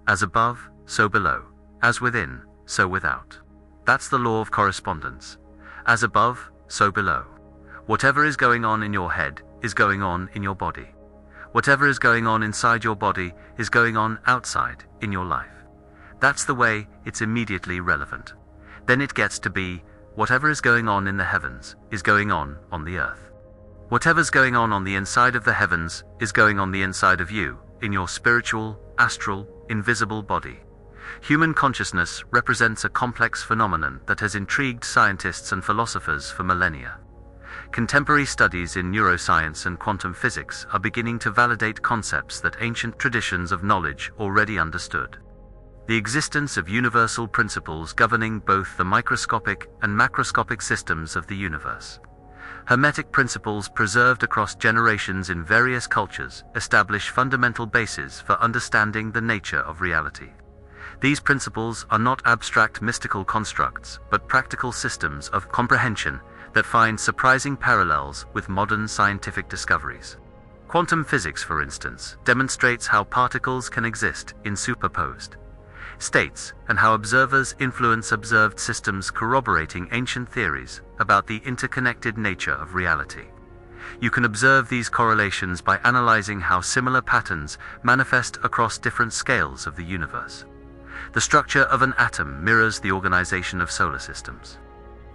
As above, so below. As within, so without. That's the law of correspondence. As above, so below. Whatever is going on in your head is going on in your body. Whatever is going on inside your body is going on outside in your life. That's the way it's immediately relevant. Then it gets to be, whatever is going on in the heavens is going on the earth. Whatever's going on the inside of the heavens is going on the inside of you, in your spiritual, astral, invisible body. Human consciousness represents a complex phenomenon that has intrigued scientists and philosophers for millennia. Contemporary studies in neuroscience and quantum physics are beginning to validate concepts that ancient traditions of knowledge already understood. The existence of universal principles governing both the microscopic and macroscopic systems of the universe. Hermetic principles preserved across generations in various cultures establish fundamental bases for understanding the nature of reality. These principles are not abstract mystical constructs, but practical systems of comprehension that find surprising parallels with modern scientific discoveries. Quantum physics, for instance, demonstrates how particles can exist in superposed states and how observers influence observed systems, corroborating ancient theories about the interconnected nature of reality. You can observe these correlations by analyzing how similar patterns manifest across different scales of the universe. The structure of an atom mirrors the organization of solar systems.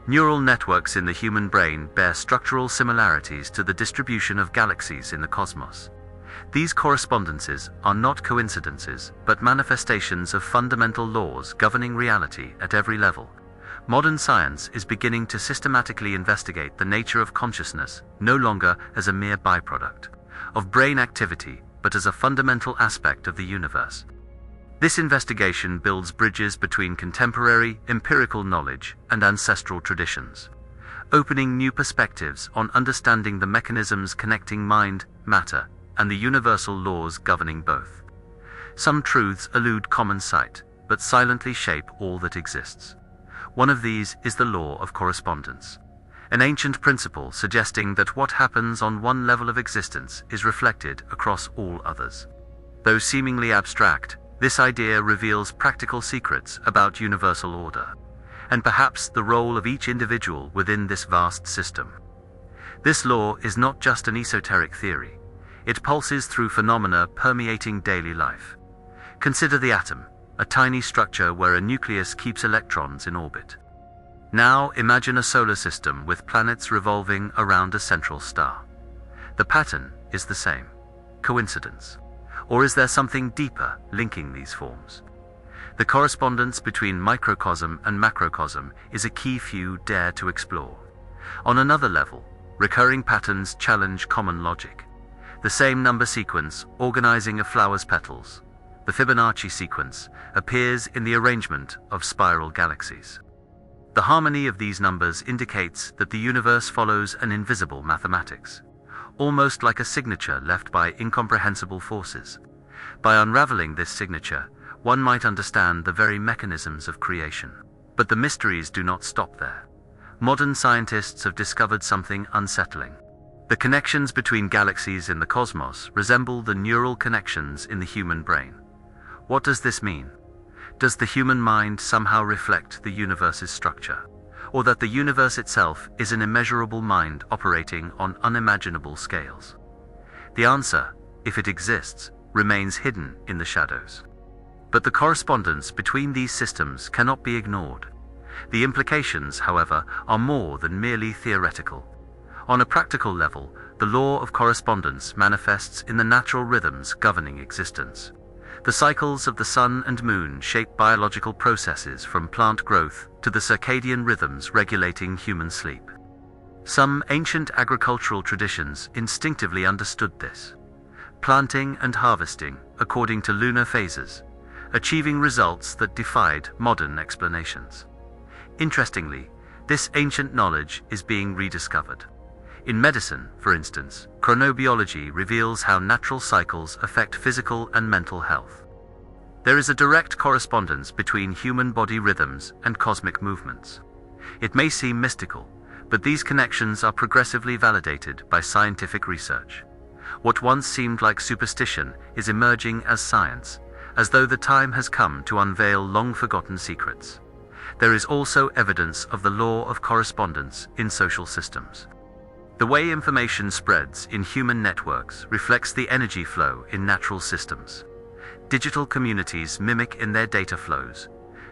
Neural networks in the human brain bear structural similarities to the distribution of galaxies in the cosmos. These correspondences are not coincidences, but manifestations of fundamental laws governing reality at every level. Modern science is beginning to systematically investigate the nature of consciousness, no longer as a mere byproduct of brain activity, but as a fundamental aspect of the universe. This investigation builds bridges between contemporary, empirical knowledge and ancestral traditions, opening new perspectives on understanding the mechanisms connecting mind, matter, and the universal laws governing both. Some truths elude common sight, but silently shape all that exists. One of these is the law of correspondence, an ancient principle suggesting that what happens on one level of existence is reflected across all others. Though seemingly abstract, this idea reveals practical secrets about universal order, and perhaps the role of each individual within this vast system. This law is not just an esoteric theory. It pulses through phenomena permeating daily life. Consider the atom, a tiny structure where a nucleus keeps electrons in orbit. Now imagine a solar system with planets revolving around a central star. The pattern is the same. Coincidence? Or is there something deeper linking these forms? The correspondence between microcosm and macrocosm is a key few dare to explore. On another level, recurring patterns challenge common logic. The same number sequence organizing a flower's petals, the Fibonacci sequence, appears in the arrangement of spiral galaxies. The harmony of these numbers indicates that the universe follows an invisible mathematics, almost like a signature left by incomprehensible forces. By unraveling this signature, one might understand the very mechanisms of creation. But the mysteries do not stop there. Modern scientists have discovered something unsettling. The connections between galaxies in the cosmos resemble the neural connections in the human brain. What does this mean? Does the human mind somehow reflect the universe's structure? Or that the universe itself is an immeasurable mind operating on unimaginable scales? The answer, if it exists, remains hidden in the shadows. But the correspondence between these systems cannot be ignored. The implications, however, are more than merely theoretical. On a practical level, the law of correspondence manifests in the natural rhythms governing existence. The cycles of the sun and moon shape biological processes from plant growth to the circadian rhythms regulating human sleep. Some ancient agricultural traditions instinctively understood this, planting and harvesting according to lunar phases, achieving results that defied modern explanations. Interestingly, this ancient knowledge is being rediscovered. In medicine, for instance, chronobiology reveals how natural cycles affect physical and mental health. There is a direct correspondence between human body rhythms and cosmic movements. It may seem mystical, but these connections are progressively validated by scientific research. What once seemed like superstition is emerging as science, as though the time has come to unveil long-forgotten secrets. There is also evidence of the law of correspondence in social systems. The way information spreads in human networks reflects the energy flow in natural systems. Digital communities mimic in their data flows,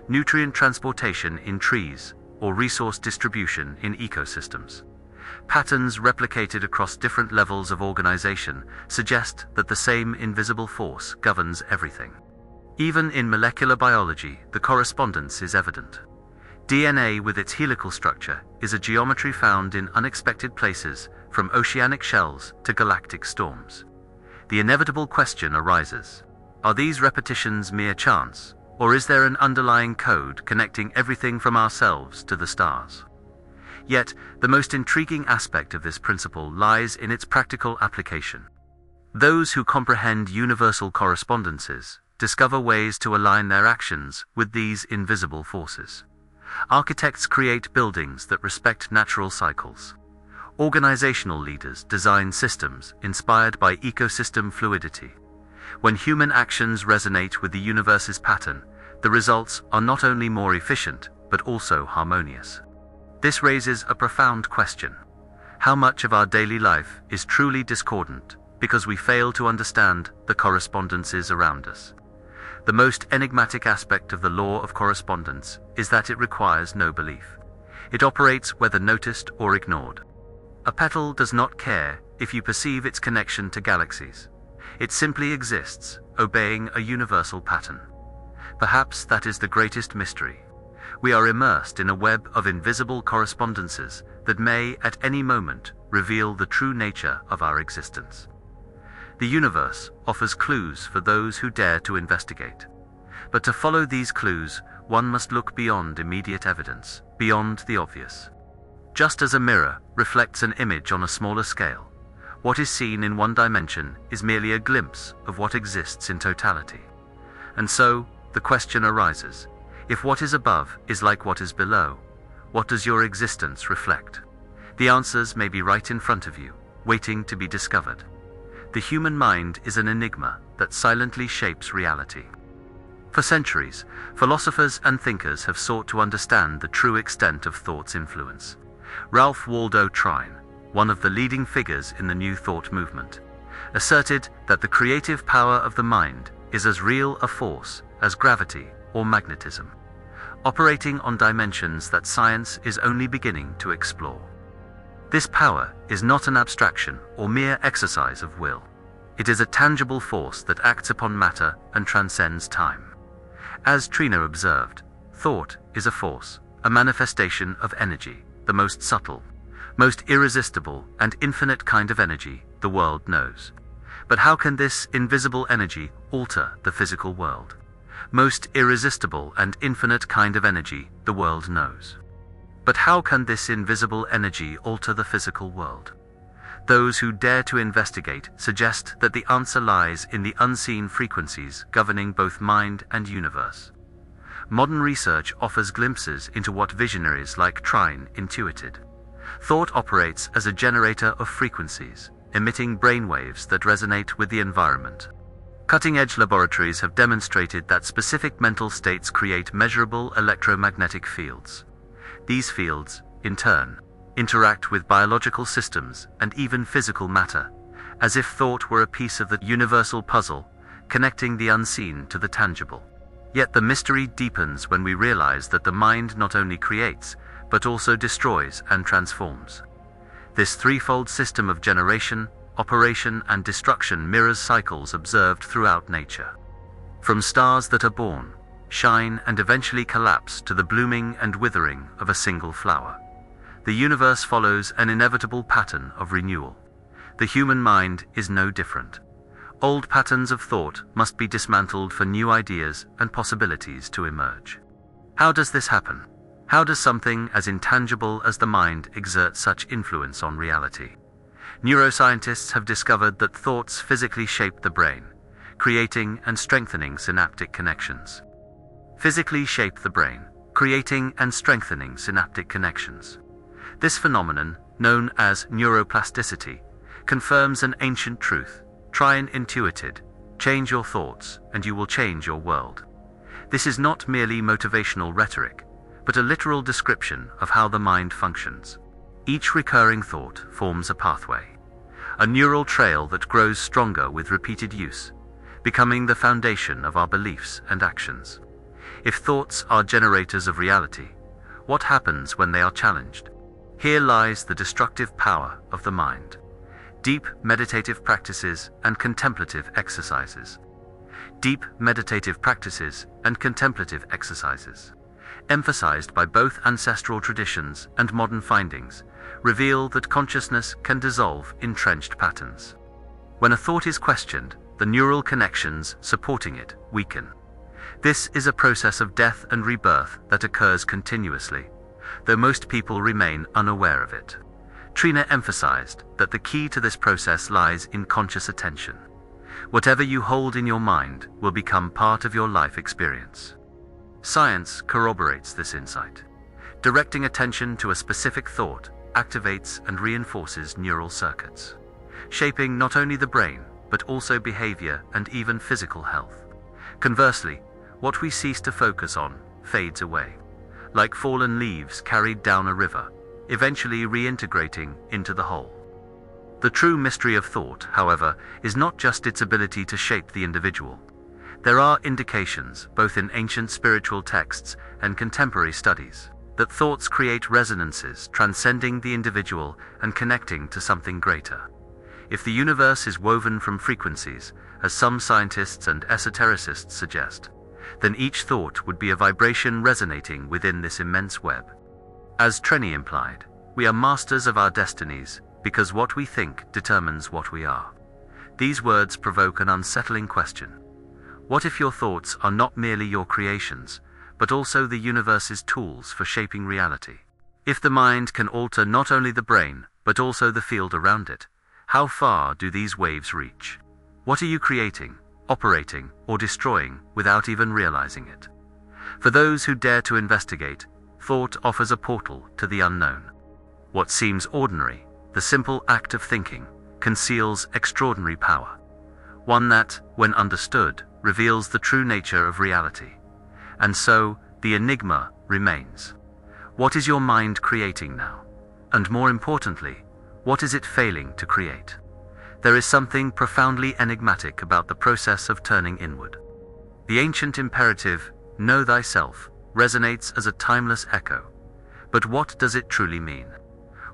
nutrient transportation in trees, or resource distribution in ecosystems. Patterns replicated across different levels of organization suggest that the same invisible force governs everything. Even in molecular biology, the correspondence is evident. DNA, with its helical structure, is a geometry found in unexpected places, from oceanic shells to galactic storms. The inevitable question arises: are these repetitions mere chance, or is there an underlying code connecting everything from ourselves to the stars? Yet, the most intriguing aspect of this principle lies in its practical application. Those who comprehend universal correspondences discover ways to align their actions with these invisible forces. Architects create buildings that respect natural cycles. Organizational leaders design systems inspired by ecosystem fluidity. When human actions resonate with the universe's pattern, the results are not only more efficient, but also harmonious. This raises a profound question. How much of our daily life is truly discordant because we fail to understand the correspondences around us? The most enigmatic aspect of the law of correspondence is that it requires no belief. It operates whether noticed or ignored. A petal does not care if you perceive its connection to galaxies. It simply exists, obeying a universal pattern. Perhaps that is the greatest mystery. We are immersed in a web of invisible correspondences that may, at any moment, reveal the true nature of our existence. The universe offers clues for those who dare to investigate. But to follow these clues, one must look beyond immediate evidence, beyond the obvious. Just as a mirror reflects an image on a smaller scale, what is seen in one dimension is merely a glimpse of what exists in totality. And so, the question arises: if what is above is like what is below, what does your existence reflect? The answers may be right in front of you, waiting to be discovered. The human mind is an enigma that silently shapes reality. For centuries, philosophers and thinkers have sought to understand the true extent of thought's influence. Ralph Waldo Trine, one of the leading figures in the New Thought movement, asserted that the creative power of the mind is as real a force as gravity or magnetism, operating on dimensions that science is only beginning to explore. This power is not an abstraction or mere exercise of will. It is a tangible force that acts upon matter and transcends time. As Trine observed, thought is a force, a manifestation of energy, the most subtle, most irresistible and infinite kind of energy the world knows. But how can this invisible energy alter the physical world? Most irresistible and infinite kind of energy the world knows. But how can this invisible energy alter the physical world? Those who dare to investigate suggest that the answer lies in the unseen frequencies governing both mind and universe. Modern research offers glimpses into what visionaries like Trine intuited. Thought operates as a generator of frequencies, emitting brainwaves that resonate with the environment. Cutting-edge laboratories have demonstrated that specific mental states create measurable electromagnetic fields. These fields, in turn, interact with biological systems and even physical matter, as if thought were a piece of the universal puzzle, connecting the unseen to the tangible. Yet the mystery deepens when we realize that the mind not only creates, but also destroys and transforms. This threefold system of generation, operation, and destruction mirrors cycles observed throughout nature. From stars that are born, shine, and eventually collapse to the blooming and withering of a single flower, the universe follows an inevitable pattern of renewal. The human mind is no different. Old patterns of thought must be dismantled for new ideas and possibilities to emerge. How does this happen? How does something as intangible as the mind exert such influence on reality? Neuroscientists have discovered that thoughts physically shape the brain, creating and strengthening synaptic connections. Physically shape the brain, creating and strengthening synaptic connections. This phenomenon, known as neuroplasticity, confirms an ancient truth Trine intuited: Change your thoughts, and you will change your world. This is not merely motivational rhetoric, but a literal description of how the mind functions. Each recurring thought forms a pathway, a neural trail that grows stronger with repeated use, becoming the foundation of our beliefs and actions. If thoughts are generators of reality, what happens when they are challenged? Here lies the destructive power of the mind. Deep meditative practices and contemplative exercises. Deep meditative practices and contemplative exercises, emphasized by both ancestral traditions and modern findings, reveal that consciousness can dissolve entrenched patterns. When a thought is questioned, the neural connections supporting it weaken. This is a process of death and rebirth that occurs continuously, though most people remain unaware of it. Trina emphasized that the key to this process lies in conscious attention. Whatever you hold in your mind will become part of your life experience. Science corroborates this insight. Directing attention to a specific thought activates and reinforces neural circuits, shaping not only the brain, but also behavior and even physical health. Conversely, what we cease to focus on fades away, like fallen leaves carried down a river, eventually reintegrating into the whole. The true mystery of thought, however, is not just its ability to shape the individual. There are indications, both in ancient spiritual texts and contemporary studies, that thoughts create resonances transcending the individual and connecting to something greater. If the universe is woven from frequencies, as some scientists and esotericists suggest, then each thought would be a vibration resonating within this immense web. As Treni implied, we are masters of our destinies because what we think determines what we are. These words provoke an unsettling question. What if your thoughts are not merely your creations, but also the universe's tools for shaping reality? If the mind can alter not only the brain, but also the field around it, how far do these waves reach? What are you creating, operating, or destroying without even realizing it? For those who dare to investigate, thought offers a portal to the unknown. What seems ordinary, the simple act of thinking, conceals extraordinary power. One that, when understood, reveals the true nature of reality. And so, the enigma remains. What is your mind creating now? And more importantly, what is it failing to create? There is something profoundly enigmatic about the process of turning inward. The ancient imperative, know thyself, resonates as a timeless echo. But what does it truly mean?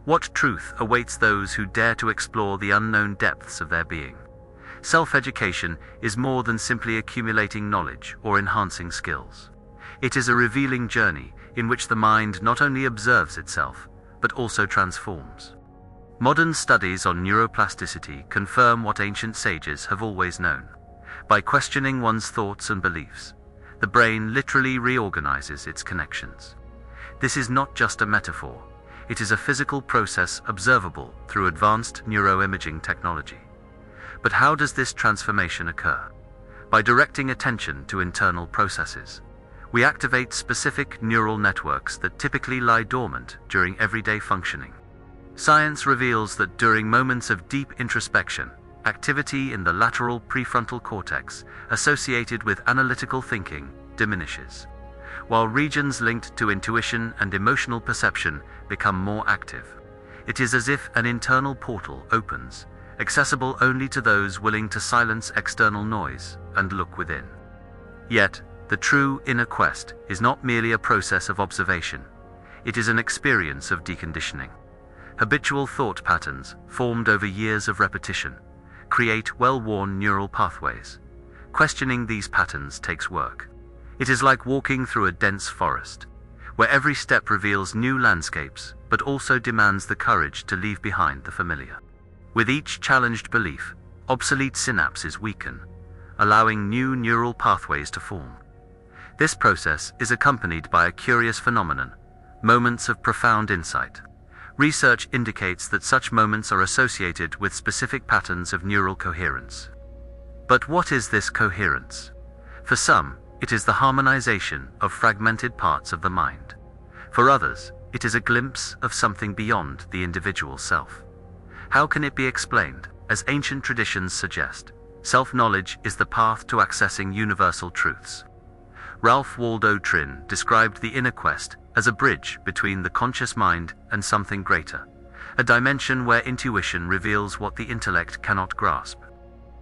What truth awaits those who dare to explore the unknown depths of their being? Self-education is more than simply accumulating knowledge or enhancing skills. It is a revealing journey in which the mind not only observes itself, but also transforms. Modern studies on neuroplasticity confirm what ancient sages have always known. By questioning one's thoughts and beliefs, the brain literally reorganizes its connections. This is not just a metaphor, it is a physical process observable through advanced neuroimaging technology. But how does this transformation occur? By directing attention to internal processes. We activate specific neural networks that typically lie dormant during everyday functioning. Science reveals that during moments of deep introspection, activity in the lateral prefrontal cortex associated with analytical thinking diminishes, while regions linked to intuition and emotional perception become more active. It is as if an internal portal opens, accessible only to those willing to silence external noise and look within. Yet, the true inner quest is not merely a process of observation, it is an experience of deconditioning. Habitual thought patterns, formed over years of repetition, create well-worn neural pathways. Questioning these patterns takes work. It is like walking through a dense forest, where every step reveals new landscapes, but also demands the courage to leave behind the familiar. With each challenged belief, obsolete synapses weaken, allowing new neural pathways to form. This process is accompanied by a curious phenomenon, moments of profound insight. Research indicates that such moments are associated with specific patterns of neural coherence. But what is this coherence? For some, it is the harmonization of fragmented parts of the mind. For others, it is a glimpse of something beyond the individual self. How can it be explained? As ancient traditions suggest, Self-knowledge is the path to accessing universal truths. Ralph Waldo Trin described the inner quest as a bridge between the conscious mind and something greater, a dimension where intuition reveals what the intellect cannot grasp.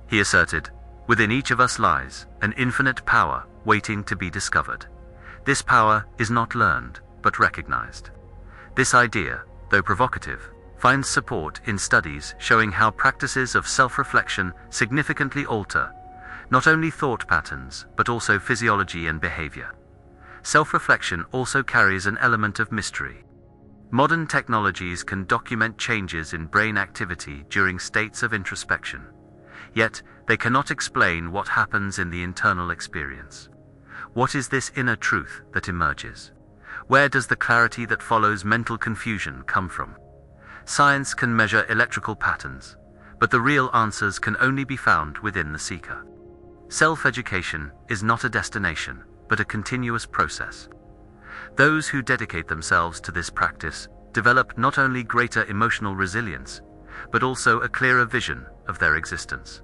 He asserted, "Within each of us lies an infinite power waiting to be discovered. This power is not learned, but recognized." This idea, though provocative, finds support in studies showing how practices of self-reflection significantly alter not only thought patterns, but also physiology and behavior. Self-reflection also carries an element of mystery. Modern technologies can document changes in brain activity during states of introspection, yet they cannot explain what happens in the internal experience. What is this inner truth that emerges? Where does the clarity that follows mental confusion come from? Science can measure electrical patterns, but the real answers can only be found within the seeker. Self-education is not a destination, but a continuous process. Those who dedicate themselves to this practice develop not only greater emotional resilience, but also a clearer vision of their existence.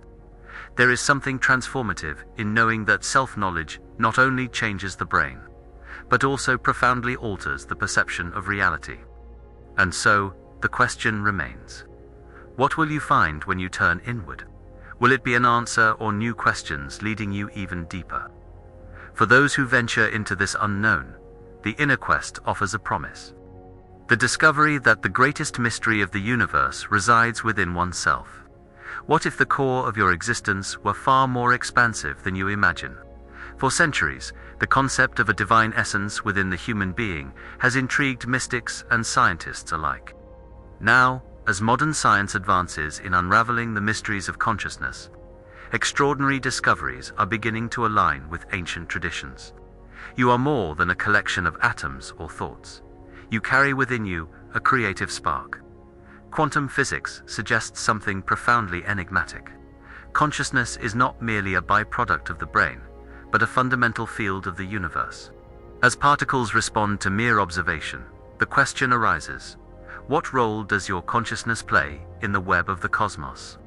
There is something transformative in knowing that self-knowledge not only changes the brain, but also profoundly alters the perception of reality. And so, the question remains: what will you find when you turn inward? Will it be an answer or new questions leading you even deeper? For those who venture into this unknown, the inner quest offers a promise. The discovery that the greatest mystery of the universe resides within oneself. What if the core of your existence were far more expansive than you imagine? For centuries, the concept of a divine essence within the human being has intrigued mystics and scientists alike. Now, as modern science advances in unraveling the mysteries of consciousness, extraordinary discoveries are beginning to align with ancient traditions. You are more than a collection of atoms or thoughts. You carry within you a creative spark. Quantum physics suggests something profoundly enigmatic. Consciousness is not merely a byproduct of the brain, but a fundamental field of the universe. As particles respond to mere observation, the question arises: what role does your consciousness play in the web of the cosmos?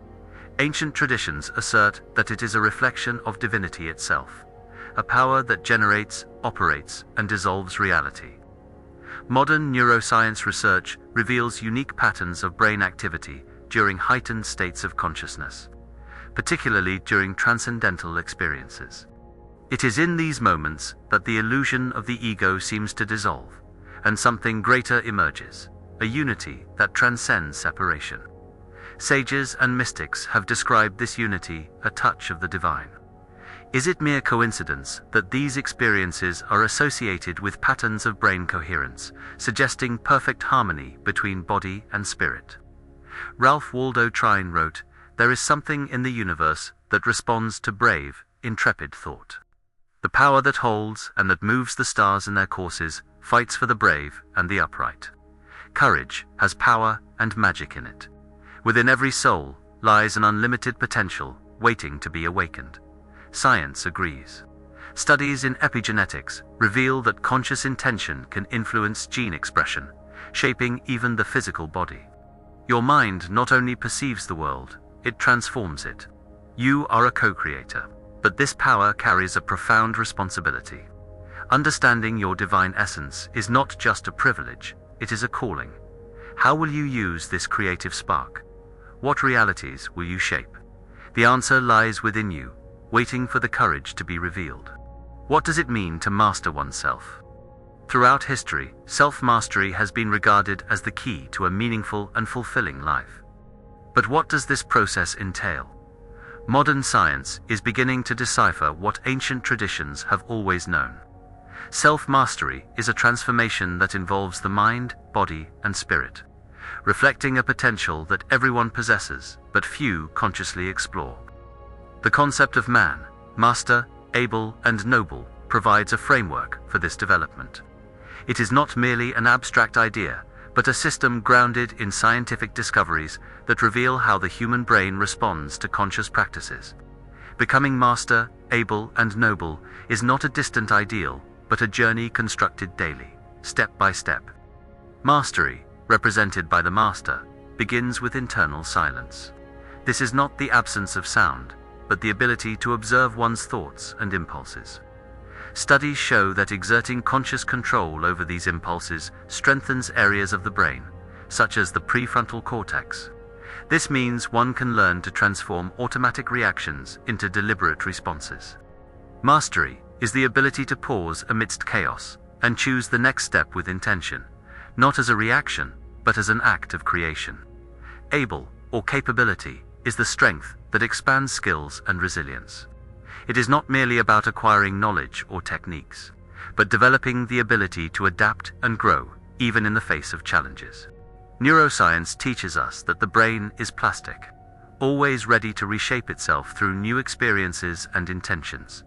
Ancient traditions assert that it is a reflection of divinity itself, a power that generates, operates, and dissolves reality. Modern neuroscience research reveals unique patterns of brain activity during heightened states of consciousness, particularly during transcendental experiences. It is in these moments that the illusion of the ego seems to dissolve, and something greater emerges, a unity that transcends separation. Sages and mystics have described this unity a touch of the divine. Is it mere coincidence that these experiences are associated with patterns of brain coherence, suggesting perfect harmony between body and spirit? Ralph Waldo Trine wrote, "There is something in the universe that responds to brave, intrepid thought. The power that holds and that moves the stars in their courses fights for the brave and the upright. Courage has power and magic in it. Within every soul lies an unlimited potential waiting to be awakened." Science agrees. Studies in epigenetics reveal that conscious intention can influence gene expression, shaping even the physical body. Your mind not only perceives the world, it transforms it. You are a co-creator, but this power carries a profound responsibility. Understanding your divine essence is not just a privilege, it is a calling. How will you use this creative spark? What realities will you shape? The answer lies within you, waiting for the courage to be revealed. What does it mean to master oneself? Throughout history, self-mastery has been regarded as the key to a meaningful and fulfilling life. But what does this process entail? Modern science is beginning to decipher what ancient traditions have always known. Self-mastery is a transformation that involves the mind, body, and spirit, reflecting a potential that everyone possesses, but few consciously explore. The concept of man, master, able, and noble, provides a framework for this development. It is not merely an abstract idea, but a system grounded in scientific discoveries that reveal how the human brain responds to conscious practices. Becoming master, able, and noble is not a distant ideal, but a journey constructed daily, step by step. Mastery, represented by the master, begins with internal silence. This is not the absence of sound, but the ability to observe one's thoughts and impulses. Studies show that exerting conscious control over these impulses strengthens areas of the brain, such as the prefrontal cortex. This means one can learn to transform automatic reactions into deliberate responses. Mastery is the ability to pause amidst chaos and choose the next step with intention, not as a reaction, but as an act of creation. Able, or capability, is the strength that expands skills and resilience. It is not merely about acquiring knowledge or techniques, but developing the ability to adapt and grow, even in the face of challenges. Neuroscience teaches us that the brain is plastic, always ready to reshape itself through new experiences and intentions.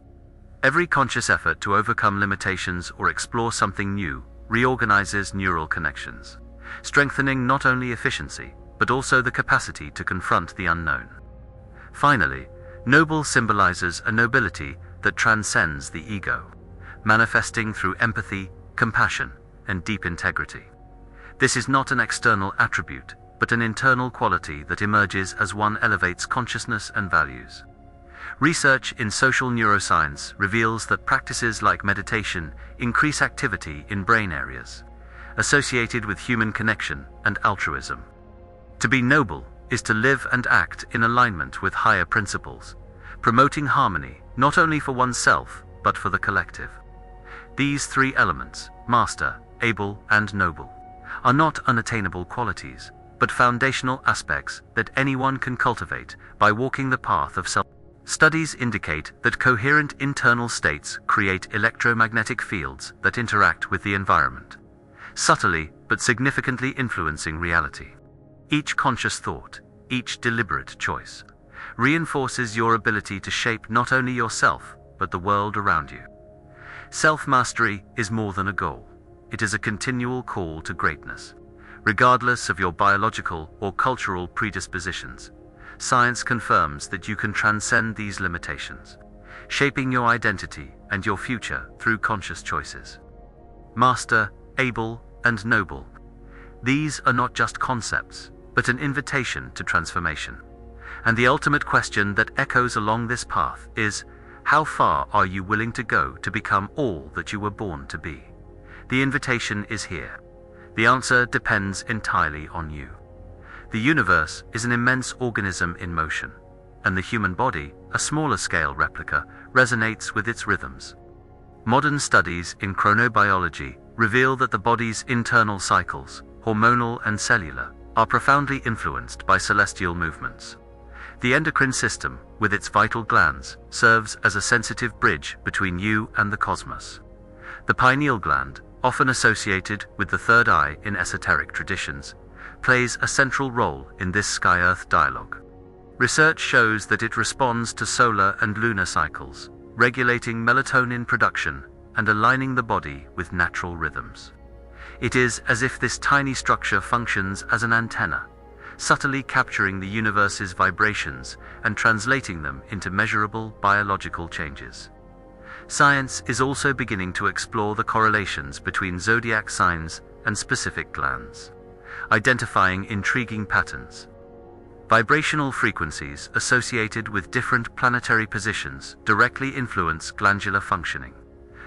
Every conscious effort to overcome limitations or explore something new reorganizes neural connections, strengthening not only efficiency, but also the capacity to confront the unknown. Finally, noble symbolizes a nobility that transcends the ego, manifesting through empathy, compassion, and deep integrity. This is not an external attribute, but an internal quality that emerges as one elevates consciousness and values. Research in social neuroscience reveals that practices like meditation increase activity in brain areas associated with human connection and altruism. To be noble is to live and act in alignment with higher principles, promoting harmony not only for oneself but for the collective. These three elements, master, able, and noble, are not unattainable qualities, but foundational aspects that anyone can cultivate by walking the path of self. Studies indicate that coherent internal states create electromagnetic fields that interact with the environment, subtly but significantly influencing reality. Each conscious thought, each deliberate choice, reinforces your ability to shape not only yourself, but the world around you. Self-mastery is more than a goal. It is a continual call to greatness. Regardless of your biological or cultural predispositions, science confirms that you can transcend these limitations, shaping your identity and your future through conscious choices. Master, able, and noble. These are not just concepts, but an invitation to transformation. And the ultimate question that echoes along this path is, how far are you willing to go to become all that you were born to be? The invitation is here. The answer depends entirely on you. The universe is an immense organism in motion, and the human body, a smaller scale replica, resonates with its rhythms. Modern studies in chronobiology reveal that the body's internal cycles, hormonal and cellular, are profoundly influenced by celestial movements. The endocrine system, with its vital glands, serves as a sensitive bridge between you and the cosmos. The pineal gland, often associated with the third eye in esoteric traditions, plays a central role in this sky-earth dialogue. Research shows that it responds to solar and lunar cycles, regulating melatonin production and aligning the body with natural rhythms. It is as if this tiny structure functions as an antenna, subtly capturing the universe's vibrations and translating them into measurable biological changes. Science is also beginning to explore the correlations between zodiac signs and specific glands, identifying intriguing patterns. Vibrational frequencies associated with different planetary positions directly influence glandular functioning.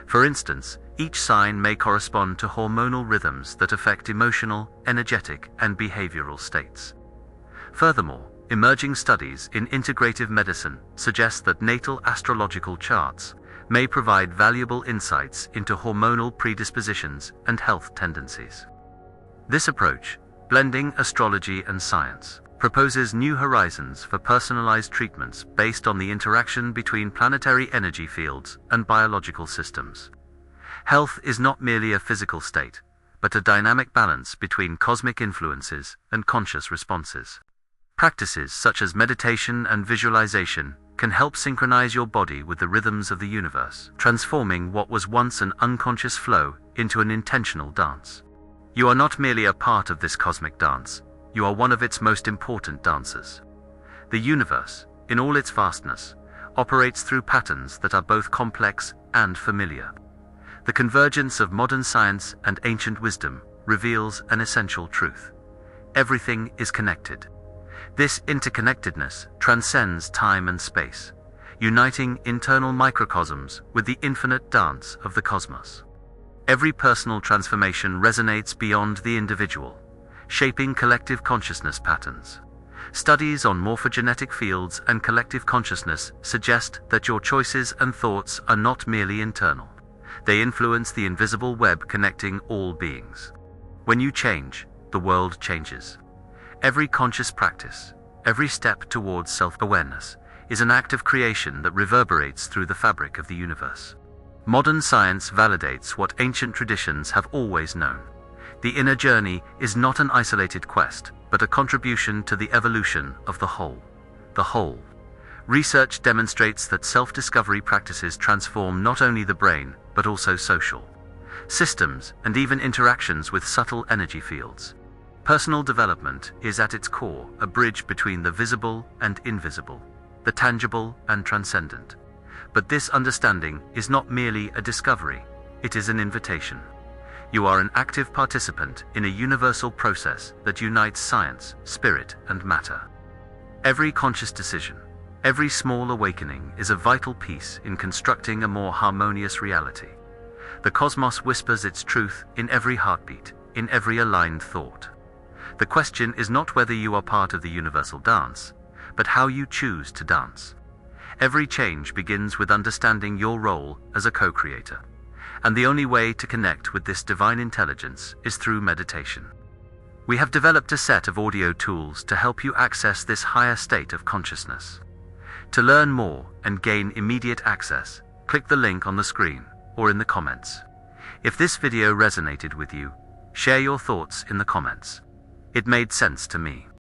For instance, each sign may correspond to hormonal rhythms that affect emotional, energetic, and behavioral states. Furthermore, emerging studies in integrative medicine suggest that natal astrological charts may provide valuable insights into hormonal predispositions and health tendencies. This approach, blending astrology and science, proposes new horizons for personalized treatments based on the interaction between planetary energy fields and biological systems. Health is not merely a physical state, but a dynamic balance between cosmic influences and conscious responses. Practices such as meditation and visualization can help synchronize your body with the rhythms of the universe, transforming what was once an unconscious flow into an intentional dance. You are not merely a part of this cosmic dance, you are one of its most important dancers. The universe, in all its vastness, operates through patterns that are both complex and familiar. The convergence of modern science and ancient wisdom reveals an essential truth. Everything is connected. This interconnectedness transcends time and space, uniting internal microcosms with the infinite dance of the cosmos. Every personal transformation resonates beyond the individual, shaping collective consciousness patterns. Studies on morphogenetic fields and collective consciousness suggest that your choices and thoughts are not merely internal. They influence the invisible web connecting all beings. When you change, the world changes. Every conscious practice, every step towards self-awareness, is an act of creation that reverberates through the fabric of the universe. Modern science validates what ancient traditions have always known. The inner journey is not an isolated quest, but a contribution to the evolution of the whole. The whole. Research demonstrates that self-discovery practices transform not only the brain, but also social systems and even interactions with subtle energy fields. Personal development is at its core a bridge between the visible and invisible, the tangible and transcendent. But this understanding is not merely a discovery, it is an invitation. You are an active participant in a universal process that unites science, spirit, and matter. Every conscious decision, every small awakening is a vital piece in constructing a more harmonious reality. The cosmos whispers its truth in every heartbeat, in every aligned thought. The question is not whether you are part of the universal dance, but how you choose to dance. Every change begins with understanding your role as a co-creator. And the only way to connect with this divine intelligence is through meditation. We have developed a set of audio tools to help you access this higher state of consciousness. To learn more and gain immediate access, click the link on the screen or in the comments. If this video resonated with you, share your thoughts in the comments. It made sense to me.